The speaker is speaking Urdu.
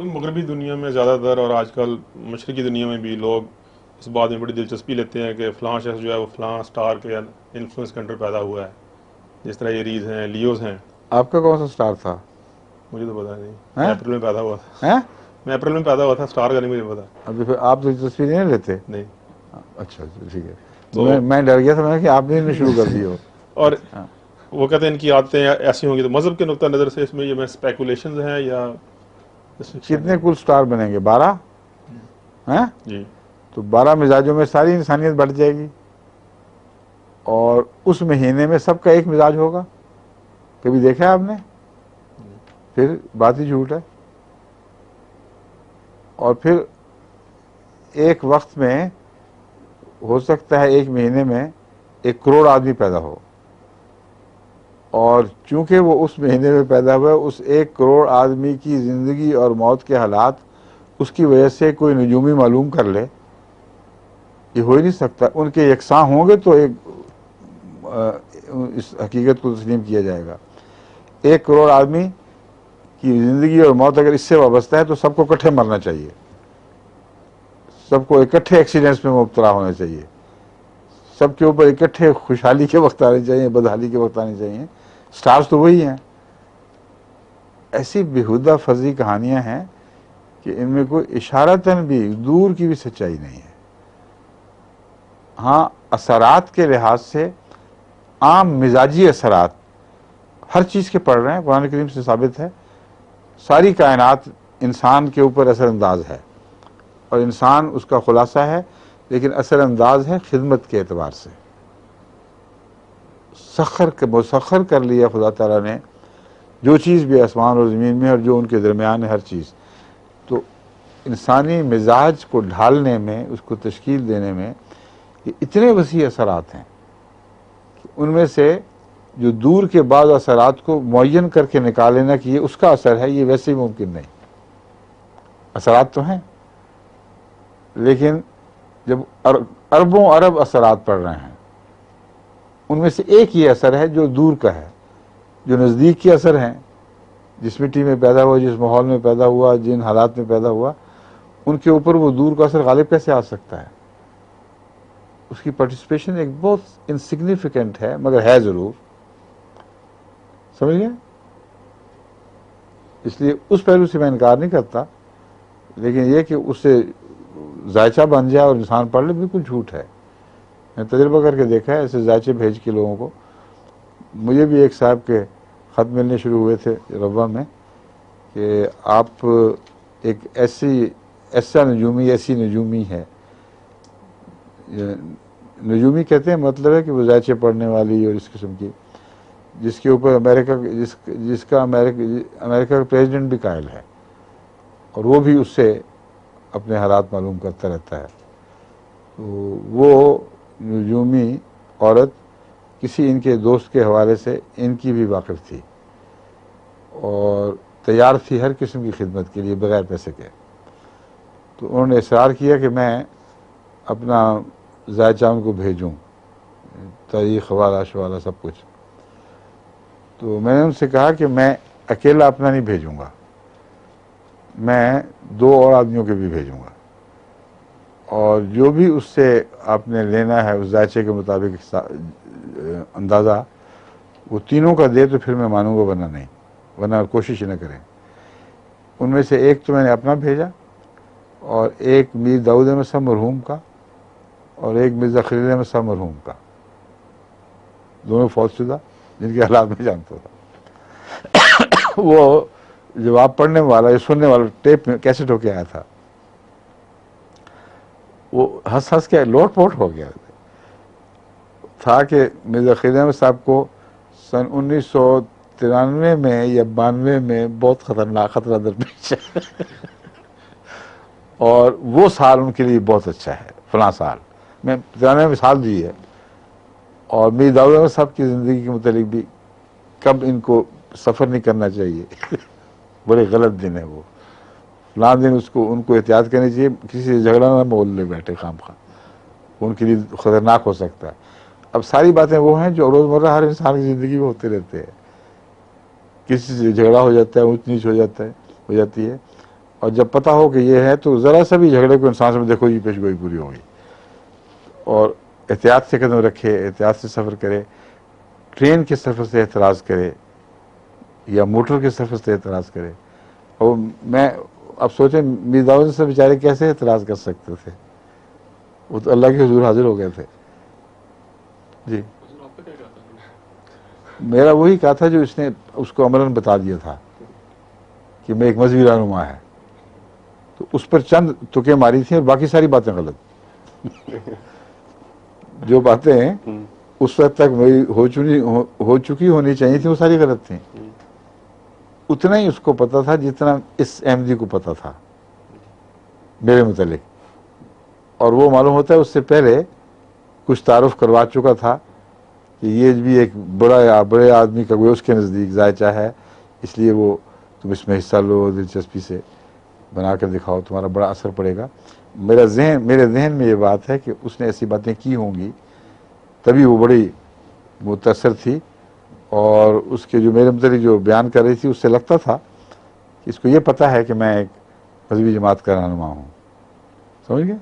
مغربی دنیا میں زیادہ تر اور آج کل مشرقی دنیا میں بھی لوگ اس بات میں بڑی دلچسپی لیتے ہیں کہ فلاں شخص جو ہے وہ فلاں سٹار کے انفلوئنس کے انڈر پیدا ہوا ہے. جس طرح ایریز ہیں، لیوز ہیں. آپ کا کون سا سٹار تھا؟ مجھے تو پتا نہیں، میں ہیں اپریل میں پیدا ہوا تھا. ہیں میں اپریل میں پیدا ہوا تھا، سٹار کا نہیں مجھے پتا. ابھی پھر آپ تو دلچسپی نہیں لیتے؟ نہیں. اچھا ٹھیک ہے. تو میں ڈر گیا تھا، میں کہ آپ نے شروع کر دی ہو. اور ہاں. وہ کہتے ہیں ان کی عادتیں ایسی ہوں گی. تو مذہب کے نقطہ نظر سے اس میں یہ میں اسپیکولیشنز ہیں یا ریسٹرکشن کتنے ہے؟ کل سٹار بنیں گے؟ 12 ہیں. جی. تو 12 مزاجوں میں ساری انسانیت بڑھ جائے گی، اور اس مہینے میں سب کا ایک مزاج ہوگا. کبھی دیکھا ہے آپ نے؟ پھر بات ہی جھوٹ ہے. اور پھر ایک وقت میں ہو سکتا ہے ایک مہینے میں 1 کروڑ آدمی پیدا ہو، اور چونکہ وہ اس مہینے میں پیدا ہوا ہے، اس 1 کروڑ آدمی کی زندگی اور موت کے حالات اس کی وجہ سے کوئی نجومی معلوم کر لے. یہ ہو ہی نہیں سکتا. ان کے یکساں ہوں گے تو ایک اس حقیقت کو تسلیم کیا جائے گا. 1 کروڑ آدمی کی زندگی اور موت اگر اس سے وابستہ ہے تو سب کو اکٹھے مرنا چاہیے، سب کو اکٹھے ایکسیڈنٹس میں مبتلا ہونا چاہیے، سب کے اوپر اکٹھے خوشحالی کے وقت آنے چاہیے، بدحالی کے وقت آنے چاہیے. سٹارز تو وہی ہیں. ایسی بیہودہ فرضی کہانیاں ہیں کہ ان میں کوئی اشارتاً بھی دور کی بھی سچائی نہیں ہے. ہاں، اثرات کے لحاظ سے عام مزاجی اثرات ہر چیز کے پڑ رہے ہیں. قرآن کریم سے ثابت ہے ساری کائنات انسان کے اوپر اثر انداز ہے، اور انسان اس کا خلاصہ ہے، لیکن اثر انداز ہے خدمت کے اعتبار سے. مسخر کر لیا خدا تعالیٰ نے جو چیز بھی آسمان اور زمین میں اور جو ان کے درمیان ہے، ہر چیز. تو انسانی مزاج کو ڈھالنے میں، اس کو تشکیل دینے میں یہ اتنے وسیع اثرات ہیں کہ ان میں سے جو دور کے بعض اثرات کو معین کر کے نکالنا کہ یہ اس کا اثر ہے، یہ ویسے ہی ممکن نہیں. اثرات تو ہیں، لیکن جب اربوں ارب اثرات پڑ رہے ہیں، ان میں سے ایک یہ اثر ہے جو دور کا ہے. جو نزدیک کے اثر ہیں، جس مٹی میں پیدا ہوا، جس ماحول میں پیدا ہوا، جن حالات میں پیدا ہوا، ان کے اوپر وہ دور کا اثر غالب کیسے آ سکتا ہے؟ اس کی پارٹیسپیشن ایک بہت انسگنیفیکنٹ ہے، مگر ہے ضرور. سمجھ گئے؟ اس لیے اس پہلو سے میں انکار نہیں کرتا، لیکن یہ کہ اس سے ذائچہ بن جائے اور انسان پڑھ لے، بالکل جھوٹ ہے. میں تجربہ کر کے دیکھا ہے ایسے ذائچے بھیج کے لوگوں کو. مجھے بھی ایک صاحب کے خط ملنے شروع ہوئے تھے ربوہ میں کہ آپ ایک ایسا نجومی، ایسی نجومی ہے. نجومی کہتے ہیں مطلب ہے کہ وہ ذائچے پڑھنے والی اور اس قسم کی، جس کے اوپر جس کا امریکہ کا پریزیڈنٹ بھی قائل ہے، اور وہ بھی اس سے اپنے حالات معلوم کرتا رہتا ہے. تو وہ نجومی عورت کسی ان کے دوست کے حوالے سے ان کی بھی واقف تھی، اور تیار تھی ہر قسم کی خدمت کے لیے بغیر پیسے کے. تو انہوں نے اصرار کیا کہ میں اپنا ذائچہ ان کو بھیجوں، تاریخ حوالہ شوالہ سب کچھ. تو میں نے ان سے کہا کہ میں اکیلا اپنا نہیں بھیجوں گا، میں 2 اور آدمیوں کے بھی بھیجوں گا، اور جو بھی اس سے آپ نے لینا ہے اس ذائچے کے مطابق اندازہ، وہ تینوں کا دے تو پھر میں مانوں گا، ورنہ نہیں، ورنہ کوشش ہی نہ کریں. ان میں سے ایک تو میں نے اپنا بھیجا، اور ایک میر داؤد احمد صاحب مرحوم کا، اور ایک مرزا خلیل احمد صاحب مرحوم کا، دونوں فوت شدہ، جن کے حالات میں جانتا تھا. وہ جواب پڑھنے والا، سننے والا ٹیپ میں کیسٹ ہو کے آیا تھا، وہ ہنس ہنس کے لوٹ پوٹ ہو گیا تھا کہ مرزا خلیل احمد صاحب کو سن 1993 میں یا 92 میں بہت خطرناک خطرہ درپیش ہے، اور وہ سال ان کے لیے بہت اچھا ہے، فلاں سال میں 93 مثال دی ہے. اور میر داؤد احمد صاحب کی زندگی کے متعلق بھی کب ان کو سفر نہیں کرنا چاہیے، بڑے غلط دن ہے وہ، فلاں دن ان کو احتیاط کرنی چاہیے، کسی سے جھگڑا نہ بول لے بیٹھے خام خواہ، ان کے لیے خطرناک ہو سکتا ہے. اب ساری باتیں وہ ہیں جو روزمرہ ہر انسان کی زندگی میں ہوتے رہتے ہیں. کسی سے جھگڑا ہو جاتا ہے، اونچ نیچ ہو جاتی ہے، اور جب پتہ ہو کہ یہ ہے تو ذرا سا بھی جھگڑے کو انسان سے دیکھو یہ پیش گوئی پوری ہو گئی، اور احتیاط سے قدم رکھے، احتیاط سے سفر کرے، ٹرین کے سفر سے اعتراض کرے یا موٹر کے سفر سے اعتراض کرے. اور میں اب سوچیں میر داؤد سے بیچارے کیسے اعتراض کر سکتے تھے، وہ تو اللہ کے حضور حاضر ہو گئے تھے. جی میرا وہی کہا تھا جو اس نے اس کو عملاً بتا دیا تھا کہ میں ایک مذہبی رہنما ہے، تو اس پر چند تکیں ماری تھیں اور باقی ساری باتیں غلط. جو باتیں اس وقت تک میری ہو چکی ہونی چاہیے تھی وہ ساری غلط تھیں. اتنا ہی اس کو پتا تھا جتنا اس احمدی کو پتا تھا میرے متعلق، اور وہ معلوم ہوتا ہے اس سے پہلے کچھ تعارف کروا چکا تھا کہ یہ بھی ایک بڑے آدمی کا کوئی اس کے نزدیک ذائچہ ہے، اس لیے وہ تم اس میں حصہ لو، دلچسپی سے بنا کر دکھاؤ، تمہارا بڑا اثر پڑے گا. میرے ذہن میں یہ بات ہے کہ اس نے ایسی باتیں کی ہوں گی تبھی وہ بڑی متاثر تھی، اور اس کے جو میرے متعلق جو بیان کر رہی تھی اس سے لگتا تھا کہ اس کو یہ پتہ ہے کہ میں ایک مذہبی جماعت کا رہنما ہوں. سمجھ گئے؟